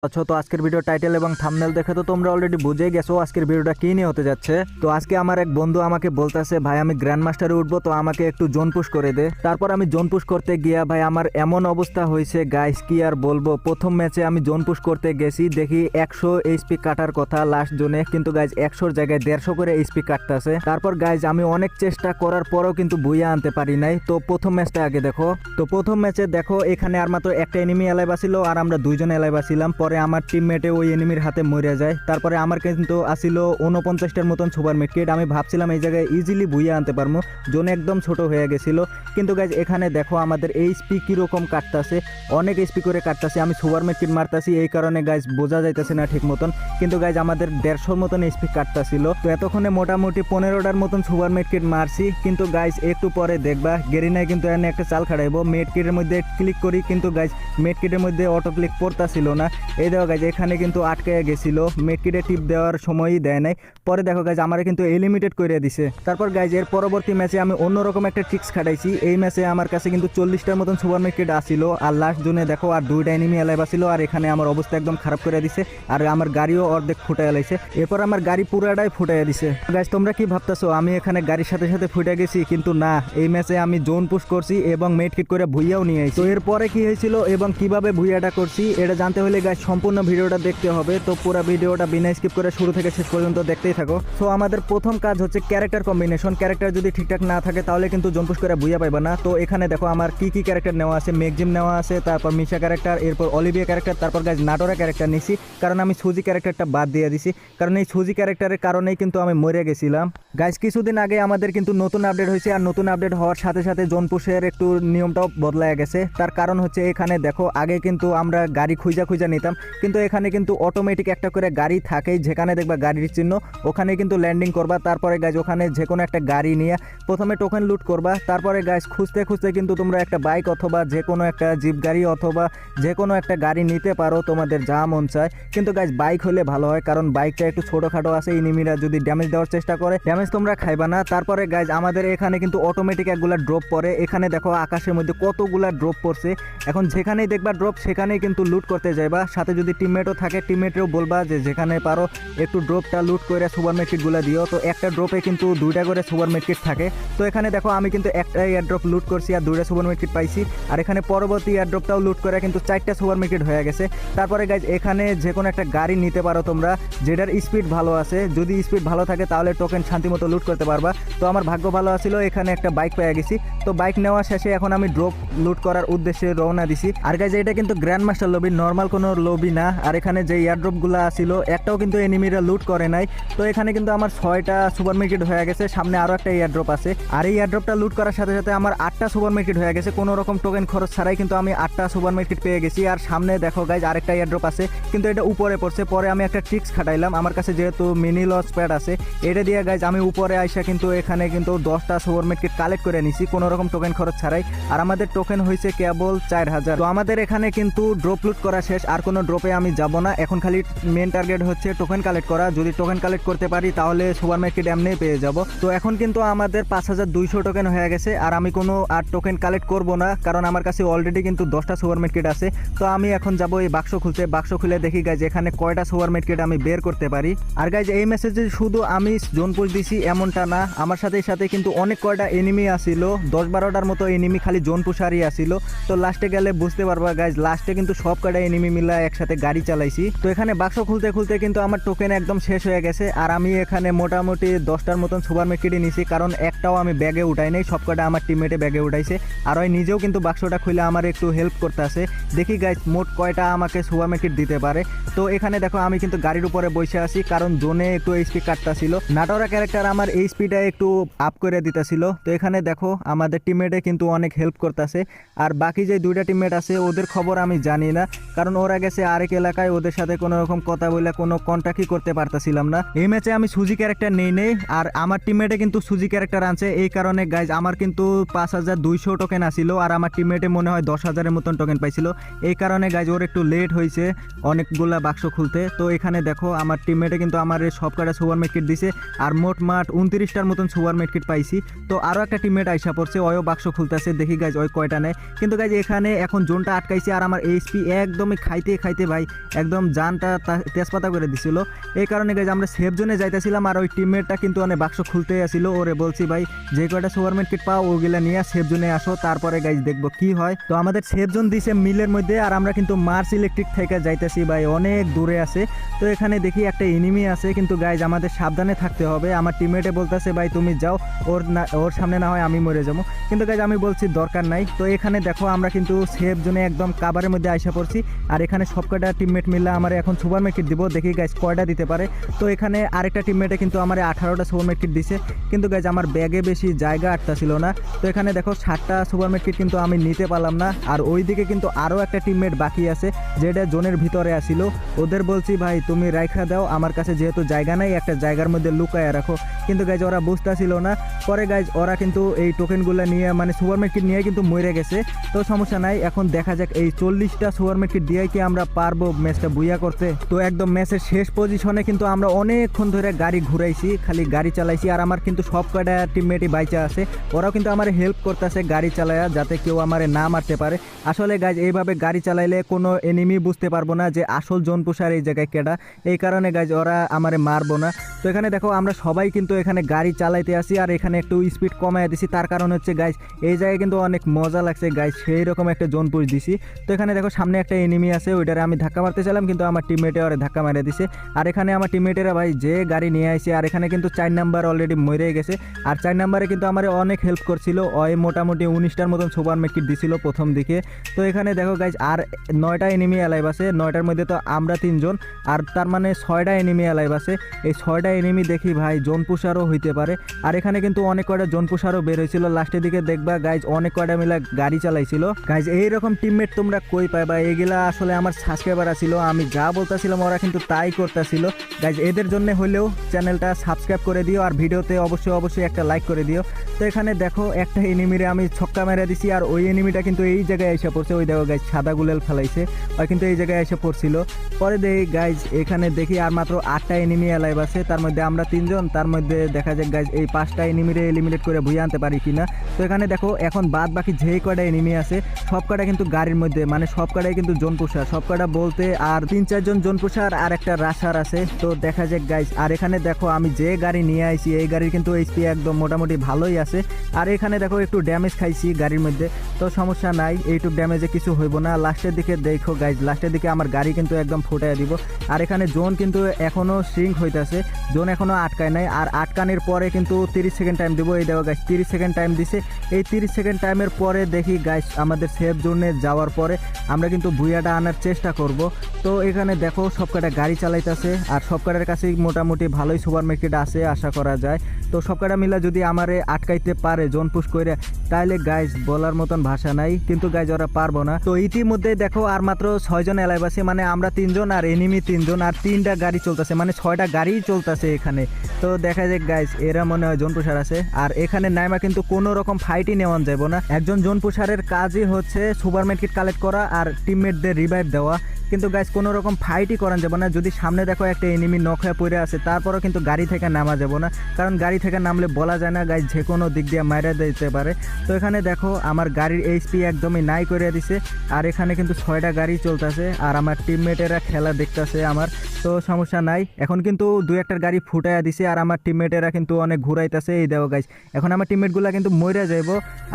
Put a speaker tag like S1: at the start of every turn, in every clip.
S1: আচ্ছা, তো আজকের ভিডিও টাইটেল এবং থাম্বনেল দেখে তো তোমরা অলরেডি বুঝে গেছো আজকের ভিডিওটা কি নিয়ে হতে যাচ্ছে। তো আজকে আমার এক বন্ধু আমাকে বলতেছে, ভাই আমি গ্র্যান্ড মাস্টারে উঠবো, তো আমাকে একটু জোন পুশ করে দে। তারপর আমি জোন পুশ করতে গিয়া ভাই আমার এমন অবস্থা হয়েছে গাইস, কি আর বলবো। প্রথম ম্যাচে আমি জোন পুশ করতে গেছি, দেখি 100 এইচপি কাটার কথা লাস্ট জোনে, কিন্তু গাইজ 100-র জায়গায় 150 করে এইচপি কাটতেছে। তারপর গাইজ আমি অনেক চেষ্টা করার পরেও কিন্তু বুইয়া আনতে পারি নাই। তো প্রথম ম্যাচটা আগে দেখো। তো প্রথম ম্যাচে দেখো এখানে আর মাত্র একটা এনিমি এলাইভ ছিল আর আমরা দুইজন এলাইভ ছিলাম। পরে আমার টিমমেটে ওই এনিমির হাতে মরে যায়। তারপরে আমার কিন্তু আসিল 49টার মতন সুপার মিডকিট। আমি ভাবছিলাম এই জায়গায় ইজিলি বুইয়া আনতে পারবো, জোন একদম ছোট হয়ে গেছিল। কিন্তু গাইজ এখানে দেখো আমাদের এইচপি কিরকম কাটতেছে, অনেক এইচপি করে কাটতেছে। আমি সুপার মিডকিট মারতাছি, এই কারণে গাইজ বোঝা যাইতেছে না ঠিক মতন। কিন্তু গাইজ আমাদের 150-র মতন এইচপি কাটতেছিল। তো এতক্ষণে মোটামুটি 15টার মতন সুপার মিডকিট মারছি। কিন্তু গাইজ একটু পরে দেখবা গেরিনায় কিন্তু এনে একটা চাল খাড়াইবো। মেডকিটের মধ্যে ক্লিক করি, কিন্তু গাইজ মেডকিটের মধ্যে অটো ক্লিক পড়তাছিল না। এই দেখো গাইজ এখানে কিন্তু আটকে গেছিল, মেডকিটে টিপ দেওয়ার সময়ই দেয় নাই। পরে দেখো গাইজ আমার কিন্তু এলিমিটেড করে দিছে। তারপর গাইজ এর পরবর্তী ম্যাচে আমি অন্যরকম একটা ট্রিক্স খাটাইছি। এই ম্যাচে আমার কাছে কিন্তু 40টার মতন সুপার মিডকিট আসিল আর লাস্ট জোনে দেখো আর দুইটা এনিমি এলাইভ ছিল। আর এখানে আমার অবস্থা একদম খারাপ করে দিছে আর আমার গাড়িও অর্ধেক ফুটাই লাইছে। এরপর আমার গাড়ি পুরাটাই ফুটাই দিছে। গাইজ তোমরা কি ভাবতেছো আমি এখানে গাড়ির সাথে সাথে ফুটে গেছি? কিন্তু না, এই ম্যাচে আমি জোন পুশ করছি এবং মেডকিট করে ভুইয়াও নিয়ে আইছি। তো এরপরে কি হয়েছিল এবং কিভাবে ভুইয়াটা করছি এটা জানতে হলে গাইজ সম্পূর্ণ ভিডিওটা দেখতে হবে। তো পুরো ভিডিওটা বিনা স্কিপ করে শুরু থেকে শেষ পর্যন্ত দেখতেই থাকো। সো আমাদের প্রথম কাজ হচ্ছে ক্যারেক্টার কম্বিনেশন। ক্যারেক্টার যদি ঠিকঠাক না থাকে তাহলে কিন্তু জোন পুশ করে ভুইয়া পাইবা না। তো এখানে দেখো আমার কি কি ক্যারেক্টার নেওয়া আছে। মেগজিম নেওয়া আছে, তারপর মিশা ক্যারেক্টার, এরপর অলিভিয়া ক্যারেক্টার, তারপর গাইজ নাটোরা ক্যারেক্টার নিছি। কারণ আমি সুজি ক্যারেক্টারটা বাদ দিয়ে দিছি, কারণ এই সুজি ক্যারেক্টারের কারণেই কিন্তু আমি মরে গেছিলাম। গাইজ কিছুদিন আগে আমাদের কিন্তু নতুন আপডেট হয়েছে, আর নতুন আপডেট হওয়ার সাথে সাথে জোন পুশের একটু নিয়মটাও বদলায় গেছে। তার কারণ হচ্ছে এখানে দেখো আগে কিন্তু আমরা গাড়ি খুঁজা নিতাম, কিন্তু এখানে কিন্তু অটোমেটিক একটা করে গাড়ি থাকেই। যেখানে দেখবা গাড়ির চিহ্ন ওখানে কিন্তু ল্যান্ডিং করবা। তারপরে গাইজ ওখানে যে কোনো একটা গাড়ি নিয়ে প্রথমে টোকেন লুট করবা। তারপরে গাইজ খুঁজতে খুঁজতে কিন্তু তোমরা একটা বাইক অথবা যে কোনো একটা জিপ গাড়ি অথবা যে কোনো একটা গাড়ি নিতে পারো তোমাদের যা মন চায়। কিন্তু গাইজ বাইক হলে ভালো হয়, কারণ বাইকটা একটু ছোটোখাটো আছে, এনিমিরা যদি ড্যামেজ দেওয়ার চেষ্টা করে ড্যামেজ তোমরা খাইবা না। তারপরে গাইজ আমাদের এখানে কিন্তু অটোমেটিক একগুলা ড্রপ পড়ে। এখানে দেখো আকাশের মধ্যে কতগুলা ড্রপ পড়ছে। এখন যেখানেই দেখবা ড্রপ সেখানেই কিন্তু লুট করতে যাইবা। সাথে যদি টিমমেটও থাকে টিমমেটও বলবা যে যেখানে পারো একটু ড্রপটা লুট করে সুপার মিডকিটগুলো দিও। তো একটা ড্রপে কিন্তু 2টা করে সুপার মিডকিট থাকে। তো এখানে দেখো আমি কিন্তু একটা এয়ারড্রপ লুট করছি আর 2টা সুপার মিডকিট পাইছি। আর এখানে পরবর্তী এয়ারড্রপটাও লুট করে কিন্তু 4টা সুপার মিডকিট হয়ে গেছে। তারপরে গাইজ এখানে যে কোনো একটা গাড়ি নিতে পারো তোমরা যেটার স্পিড ভালো আছে। যদি স্পিড ভালো থাকে তাহলে টোকেন শান্তিমতো লুট করতে পারবা। তো আমার ভাগ্য ভালো ছিল, এখানে একটা বাইক পেয়ে গেছি। তো বাইক নেওয়া শেষে এখন আমি ড্রপ লুট করার উদ্দেশ্যে রওনা দিছি। আর গাইজ এটা কিন্তু গ্র্যান্ড মাস্টার লবি, নর্মাল কোনো লবি না। আর এখানে যে এয়ারড্রপগুলো আসিল একটাও কিন্তু এনিমিরা লুট করে নাই। তো এখানে কিন্তু আমার 6টা সুপার মিডকিট হয়ে গেছে, সামনে আরও একটা এয়ারড্রপ আছে। আর এই এয়ারড্রপটা লুট করার সাথে সাথে আমার 8টা সুপার মিডকিট হয়ে গেছে। কোনো রকম টোকেন খরচ ছাড়াই কিন্তু আমি 8টা সুপার মিডকিট পেয়ে গেছি। আর সামনে দেখো গাইজ আরেকটা এয়ারড্রপ আছে, কিন্তু এটা উপরে পড়ছে। পরে আমি একটা ট্রিক্স খাটাইলাম, আমার কাছে যেহেতু মিনি লঞ্চ প্যাড আছে এটা দিয়ে গাইজ আমি উপরে আইসা কিন্তু এখানে কিন্তু 10টা সুপার মিডকিট কালেক্ট করে নিছি কোনো রকম টোকেন খরচ ছাড়াই। আর আমাদের টোকেন হয়েছে কেবল 4000। তো আমাদের এখানে কিন্তু ড্রপ লুট করা শেষ, আর কোনো ড্রপে আমি যাব না। এখন খালি মেন টার্গেট হচ্ছে টোকেন কালেক্ট করা। যদি টোকেন কালেক্ট করতে পারি তাহলে সুপার মার্কেট এমনি পেয়ে যাব। তো এখন কিন্তু আমাদের 5200 টোকেন হয়ে গেছে, আর আমি কোনো আর টোকেন কালেক্ট করব না, কারণ আমার কাছে অলরেডি কিন্তু 10টা সুপার মার্কেট আছে। তো আমি এখন যাব এই বাক্স খুলতে। বাক্স খুলে দেখি গাইজ এখানে কয়টা সুপার মার্কেট আমি বের করতে পারি। আর গাইজ এই মেসেজে শুধু আমি জোন পুশ দিছি এমনটা না, আমার সাথে সাথে কিন্তু অনেক কয়টা এনিমি আসিল, 10-12টার মতো এনিমি খালি জোন পুশারই আসিল। তো লাস্টে গেলে বুঝতে পারবা গাইজ লাস্টে কিন্তু সব কয়টা এনিমি মিলা একসাথে গাড়ি চালাইছি। তো এখানে বাক্স খুলতে খুলতে কিন্তু আমার টোকেন একদম শেষ হয়ে গেছে। আর আমি এখানে মোটামুটি 10টার মতন সুপার মার্কেটই নিছি, কারণ একটাও আমি ব্যাগে উঠাই নাই, সব কটা আমার টিমমেটে ব্যাগে উঠাইছে। আর ওই নিজেও কিন্তু বাক্সটা খুলে আমার একটু হেল্প করতে আসে। দেখি গাইজ মোট কয়টা আমাকে সুপার মার্কেট দিতে পারে। তো এখানে দেখো আমি কিন্তু গাড়ির উপরে বসে আছি, কারণ জোনে একটু এইচপি কাটতাছিল। নাটোরা ক্যারেক্টার আমার এইচপিটা একটু আপ করে দিতেছিল। তো এখানে দেখো আমাদের টিমমেটে কিন্তু অনেক হেল্প করতেছে। আর বাকি যে 2টা টিমমেট আছে ওদের খবর আমি জানি না, কারণ ওরা গেছে আরেক এলাকায়, ওদের সাথে কোনো রকম কথা বলে কোনো কন্ট্যাক্টই করতে পারতাছিলাম না। এই ম্যাচে আমি সুজি ক্যারেক্টার নেই, আর আমার টিমমেটে কিন্তু সুজি ক্যারেক্টার আনছে। এই কারণে গাইজ আমার কিন্তু 5200 টোকেন আসিল, আর আমার টিমমেটে মনে হয় 10,000-এর মতন টোকেন পাইছিল। এই কারণে গাইজ ওর একটু লেট হয়েছে অনেকগুলা বাক্স খুলতে। তো এখানে দেখো আমার টিমমেটে কিন্তু আমার সব কটা সুপার মার্কেট দিছে, আর মোট 29টার মতন সুপার মার্কেট পাইছি। তো আরও একটা টিমমেট আইসা পড়ছে, ওয়ও বাক্স খুলতেছে, দেখি গাইজ ওই কয়টা নেয়। কিন্তু গাইজ এখানে এখন জোনটা আটকাইছে, আর আমার এইচপি একদমই খাইতে খাইতে ভাই একদম জানটা তেজপাতা করে দিছিল। এই কারণে গাইজ আমরা সেফ জোনে যাইতেছিলাম, আর ওই টিমমেটটা কিন্তু অনেক বাক্স খুলতে আসছিল। ওরে বলছি ভাই যে কয়টা সুপার মার্কেট পাও ওগুলা নিয়ে সেফ জোনে আসো, তারপরে গাইজ দেখবো কি হয়। তো আমাদের সেফ জোন দিছে মিলের মধ্যে, আর আমরা কিন্তু মার্স ইলেকট্রিক থেকে যাইতেছি ভাই, অনেক দূরে আছে। তো এখানে দেখি একটা এনিমি আছে, কিন্তু গাইজ আমাদের সাবধানে থাকতে হবে। আমার টিমমেটে বলতেছে ভাই তুমি যাও, ওর সামনে না হয় আমি মরে যাবো, কিন্তু গাইজ আমি বলছি দরকার নাই। তো এখানে দেখো আমরা কিন্তু সেফ জোনে একদম কাভারের মধ্যে আইসা পড়ছি, আর এখানে সব কয়টা টিমমেট মিলে আমার এখন সুপার মার্কেট দিব, দেখি গাইজ কয়টা দিতে পারে। তো এখানে আরেকটা টিমমেটে কিন্তু আমার 18টা সুপার মার্কেট দিছে, কিন্তু গাইজ আমার ব্যাগে বেশি জায়গা আটটা ছিল না। তো এখানে দেখো 7টা সুপার মার্কেট কিন্তু আমি নিতে পারলাম না। আর ওইদিকে কিন্তু আরও একটা টিমমেট বাকি আছে যেটা জোনের ভিতরে আসিল। ওদের বলছি ভাই তুমি রাইখা দাও, আমার কাছে যেহেতু জায়গা নাই একটা জায়গার মধ্যে লুকায় রাখো, কিন্তু গাইজ ওরা বুঝতেছিল না। পরে গাইজ ওরা কিন্তু এই টোকেনগুলো নিয়ে মানে সুপার মার্কেট নিয়ে কিন্তু মরে গেছে। তো সমস্যা নাই, এখন দেখা যাক এই 40টা সুপার মার্কেট দিয়ে কি আমরা পারবো ম্যাচটা বুইয়া করতে। তো একদম ম্যাচের শেষ পজিশনে কিন্তু আমরা অনেকক্ষণ ধরে গাড়ি ঘুরাইছি, খালি গাড়ি চালাইছি, আর আমার কিন্তু সব কয়টা টিমমেটই বাইচা আছে। ওরাও কিন্তু আমার হেল্প করতেছে গাড়ি চালায়া, যাতে কেউ আমারে না মারতে পারে। আসলে গাইজ এইভাবে গাড়ি চালাইলে কোনো এনিমি বুঝতে পারবো না যে আসল জোন পুষার এই জায়গায় কেডা, এই কারণে গাইজ ওরা আমারে মারবো না। তো এখানে দেখো আমরা সবাই কিন্তু এখানে গাড়ি চালাইতে আসি, আর এখানে একটু স্পিড কমাই দিছি, তার কারণ হচ্ছে গাইজ এই জায়গায় কিন্তু অনেক মজা লাগছে গাইজ, সেই রকম একটা জোন পুষ দিছি। তো এখানে দেখো সামনে একটা এনিমি আছে, ওইটারে আমি ধাক্কা মারতে চাইলাম, কিন্তু আমার টিমমেটে ওরে ধাক্কা মেরে দিছে। আর এখানে আমার টিমমেটেরা ভাই যে গাড়ি নিয়ে আইছে, আর এখানে কিন্তু 4 নাম্বার অলরেডি মরে গেছে। আর 4 নাম্বারে কিন্তু আমার অনেক হেল্প করছিল, ওই মোটামুটি 19টার মতন সুপার মার্কেট দিছিল প্রথম দিকে। তো এখানে দেখো গাইজ আর 9টা এনিমি অ্যালাইভ আছে, 9টার মধ্যে তো আমরা 3 জন, আর তার মানে 6টা এনিমি অ্যালাইভ আছে। এই 6টা এনিমি দেখি ভাই জোন পুষারও হইতে পারে। আর এখানে কিন্তু অনেক কয়টা জোন পুষারও বের হয়েছিল, লাস্টের দিকে দেখবা গাইজ অনেক কয়টা মিলা গাড়ি চালাইছিল। গাইজ এইরকম টিমমেট তোমরা কই পাইবা? এগুলা আসলে আমার সাবস্ক্রাইবার ছিল, আমি যা বলতেছিলাম ওরা কিন্তু তাই করতেছিল। গাইজ এদের জন্য হলেও চ্যানেলটা সাবস্ক্রাইব করে দিও, আর ভিডিওতে অবশ্যই একটা লাইক করে দিও। তো এখানে দেখো একটা এনিমিরে আমি ছক্কা মেরে দিছি, আর ওই এনিমিটা কিন্তু এই জায়গায় এসে পড়ছে। ওই দেখো গাইজ সাদা গুলেল ফেলাইছে, ওই কিন্তু এই জায়গায় এসে পড়ছিল। পরে দেখি গাইজ এখানে দেখি আর মাত্র 8টা এনিমি অ্যালাইভ আছে, তার মধ্যে আমরা 3 জন। তার মধ্যে দেখা যাক গাইজ এই 5টা এনিমিরে এলিমিনেট করে ভুইয়ে আনতে পারি কিনা। তো এখানে দেখো এখন বাদ বাকি যেই কয়টা এনিমি আছে সব কয়টা কিন্তু গাড়ির মধ্যে, মানে সব কয়টাই কিন্তু জোন পুষার, সব কয়টা বলতে আর 3-4 জন জোন পুষার আর একটা রাশার আছে। তো দেখা যাক গাইজ। আর এখানে দেখো আমি যে গাড়ি নিয়ে আইছি এই গাড়ির কিন্তু এইচপি একদম মোটামুটি ভালোই আছে। আর এখানে দেখো একটু ড্যামেজ খাইছি গাড়ির মধ্যে, তো সমস্যা নাই, এইটুক ড্যামেজে কিছু হইব না। লাস্টের দিকে দেখো গাইজ, লাস্টের দিকে আমার গাড়ি কিন্তু একদম ফুটাই দিব। আর এখানে জোন কিন্তু এখনো শ্রিঙ্ক হইতেছে, জোন এখনো আটকায় নাই। আর আটকানোর পরে কিন্তু 30 সেকেন্ড টাইম দিব। এই দেখো গাইজ 30 সেকেন্ড টাইম দিছে। এই 30 সেকেন্ড টাইমের পরে দেখি গাইজ আমাদের সেফ জোনে যাওয়ার পরে আমরা কিন্তু ভুইয়াটা আনার চেষ্টা করব। তো এখানে দেখো সব কটা গাড়ি চালাইতেছে, আর সব কটার কাছেই মোটামুটি ভালোই সুপার মার্কেট আছে আশা করা যায়। তো সব কটা মিলা যদি আমারে আটকাইতে পারে জোন পুশ করে, তাহলে গাইজ বলার মতন ভাষা নাই, কিন্তু গাইজ ওরা পারবো না। তো ইতিমধ্যে দেখো আর মাত্র 6 জন অ্যালাইভ আছে, মানে আমরা 3 জন আর এনিমি 3 জন, আর 3টা গাড়ি চলতেছে, মানে 6টা গাড়ি চলতেছে এখানে। তো দেখা যায় গাইজ এরা মনে হয় জোন পুষার আছে। আর এখানে নাইমা কিন্তু কোনো রকম ফাইটই নেওয়া যাবে না, একজন জোন পুষারের কাজই হচ্ছে সুপার মার্কেট কালেক্ট করা আর টিমমেটদের রিভাইভ দেওয়া। কিন্তু গাইজ কোনো রকম ফাইটই করান যাবে না। যদি সামনে দেখো একটা এনিমি নক হয়ে পড়ে আছে, তারপরও কিন্তু গাড়ি থেকে নামা যাবে না, কারণ গাড়ি থেকে নামলে বলা যায় না গাইজ যে কোনো দিক দিয়ে মাইরা দিতে পারে। তো এখানে দেখো আমার গাড়ির এইচপি একদমই নাই করে দিছে, আর এখানে কিন্তু 6টা গাড়ি চলতেছে, আর আমার টিমমেটেরা খেলা দেখতেছে আমার। তো সমস্যা নাই, এখন কিন্তু 2-1টার গাড়ি ফুটাইয়া দিছে, আর আমার টিমমেটেরা কিন্তু অনেক ঘুরাইতেছে। এই দেখো গাইজ এখন আমার টিমমেটগুলা কিন্তু মরে যাইব।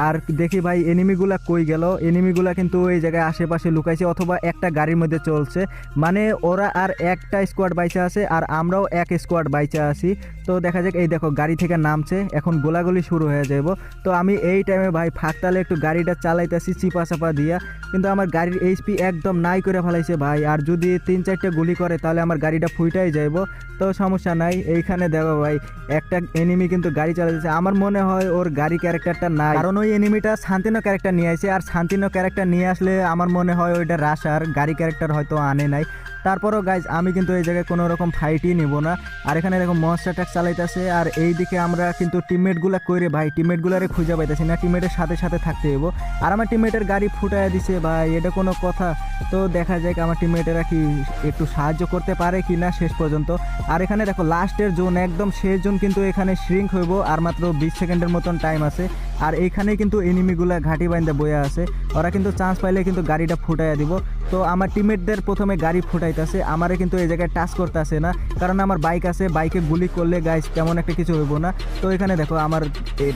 S1: আর দেখি ভাই এনিমিগুলা কই গেল, এনিমিগুলা কিন্তু এই জায়গায় আশেপাশে লুকাইছে, অথবা একটা গাড়ির মধ্যে চলছে, মানে ওরা আর একটা স্কোয়াড বাইচা আছে আর আমরাও এক স্কোয়াড বাইচা আছি। তো দেখা যাক, এই দেখো গাড়ি থেকে নামছে, এখন গোলাগুলি শুরু হয়ে যাব। তো আমি এই টাইমে ভাই ফাঁকতালে একটু গাড়িটা চালাইতেছি চিপা চাপা দিয়া, কিন্তু আমার গাড়ির এইচপি একদম নাই করে ফেলাইছে ভাই। আর যদি 3-4টে গুলি করে তাহলে আমার গাড়িটা ফুইটাই যাইব। তো সমস্যা নাই, এইখানে দেখো ভাই একটা এনিমি কিন্তু গাড়ি চালাইতেছে, আমার মনে হয় ওর গাড়ি ক্যারেক্টারটা নাই, কারণ ওই এনিমিটা শান্তিনো ক্যারেক্টার নিয়ে আসে, আর শান্তিনো ক্যারেক্টার নিয়ে আসলে আমার মনে হয় ওইটা রাশার গাড়ি ক্যারেক্টার হয়তো আনে নাই। তারপরও গাইজ আমি কিন্তু এই জায়গায় কোনো রকম ফাইটই নিব না। আর এখানে দেখো মনস্টার ট্রাক চালাইতেছে, আর এই দিকে আমরা কিন্তু টিমমেটগুলা কইরে ভাই টিমমেটগুলারে খুঁজে পাইতেছি না, টিমমেটের সাথে সাথে থাকতে হইব। আর আমার টিমমেটের গাড়ি ফুটাইয়া দিছে ভাই, এটা কোনো কথা? তো দেখা যাক আমার টিমমেটেরা কি একটু সাহায্য করতে পারে কি না শেষ পর্যন্ত। আর এখানে দেখো লাস্টের জোন, একদম শেষ জোন কিন্তু এখানে শ্রিঙ্ক হইব, আর মাত্র 20 সেকেন্ডের মতন টাইম আছে। আর এইখানে কিন্তু এনিমিগুলা ঘাঁটি বাইন্দা বইয়া আছে, ওরা কিন্তু চান্স পাইলে কিন্তু গাড়িটা ফুটাইয়া দিব। তো আমার টিমমেটদের প্রথমে গাড়ি ফুটাইতেছে, আমারে কিন্তু এই জায়গায় টাচ করতেছে না, কারণ আমার বাইক আছে, বাইকে গুলি করলে গাইস তেমন একটা কিছু হইব না। তো এখানে দেখো আমার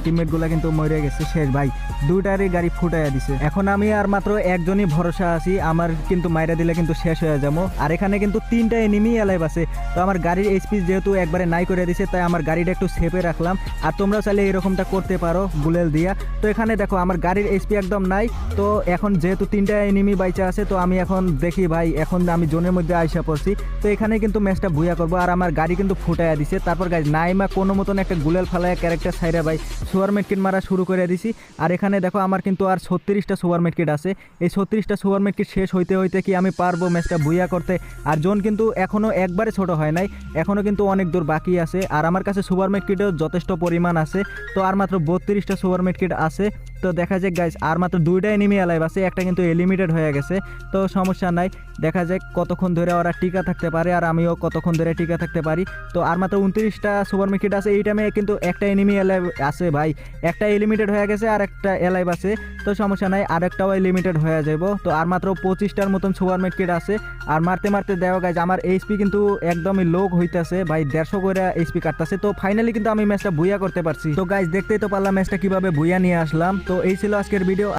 S1: টিমমেটগুলা কিন্তু মরে গেছে শেষ ভাই, দুইটারই গাড়ি ফুটাইয়া দিছে। এখন আমি আর মাত্র একজনই ভরসা আছি, আমার কিন্তু মাইরা দিলে কিন্তু শেষ হয়ে যাবো। আর এখানে কিন্তু 3টা এনিমি অ্যালাইভ আছে। তো আমার গাড়ির এইচপি যেহেতু একবারে নাই করে দিছে, তাই আমার গাড়িটা একটু সেফে রাখলাম। আর তোমরা চাইলে এরকমটা করতে পারো বুলেল দিয়া। তো এখানে দেখো আমার গাড়ির এইচপি একদম নাই। তো এখন যেহেতু 3টা এনিমি বাইচা আছে, তো আমি এখন দেখি ভাই, এখন আমি জোনের মধ্যে আইসা পড়ছি। তো এখানে কিন্তু ম্যাচটা ভুইয়া করবো। আর আমার গাড়ি কিন্তু ফুটাইয়া দিছে। তারপর গাইজ নাইমা কোনো মতন একটা গুলেল ফালাইয়া ক্যারেক্টার সাইরা ভাই সুপার মেডকিট মারা শুরু করে দিছি। আর এখানে দেখো আমার কিন্তু আর 36টা সুপার মেডকিট আছে। এই 36টা সুপার মেডকিট শেষ হইতে হইতে কি আমি পারবো ম্যাচটা ভুইয়া করতে। আর জোন কিন্তু এখনো একবারে ছোট হয় নাই, এখনো কিন্তু অনেক দূর বাকি আছে। আর আমার কাছে সুপার মেডকিটও যথেষ্ট পরিমাণ আছে। তো আর মাত্র 32টা সুপার মেডকিট আছে। তো দেখা যাক গাইজ, আর মাত্র 2টা এনিমি অ্যালাইভ আছে, একটা কিন্তু এলিমিটেড হয়ে গেছে। তো সমস্যা নাই, দেখা যাক কতক্ষণ ধরে ওরা টিকা থাকতে পারে আর আমিও কতক্ষণ ধরে টিকা থাকতে পারি। তো আর মাত্র 29টা সুপার মেডকিট আছে। এই টাইমে কিন্তু একটা এনিমি অ্যালাইভ আছে ভাই, একটা এলিমিটেড হয়ে গেছে আর একটা অ্যালাইভ আছে। তো সমস্যা নাই, আর একটাও লিমিটেড হয়ে যাব। তো আর মাত্র 25টার মতন সুপার মেডকিট আছে। আর মারতে মারতে দেওয়া গাইজ আমার এইচপি কিন্তু একদমই লো হইতাছে ভাই, 150 করে এইচপি কাটতেছে। তো ফাইনালি কিন্তু আমি ম্যাচটা ভুইয়া করতে পারছি। তো গাইজ দেখতেই তো পারলাম ম্যাচটা কিভাবে ভুইয়া নিয়ে আসলাম। তো এই ছিল আজকের ভিডিও।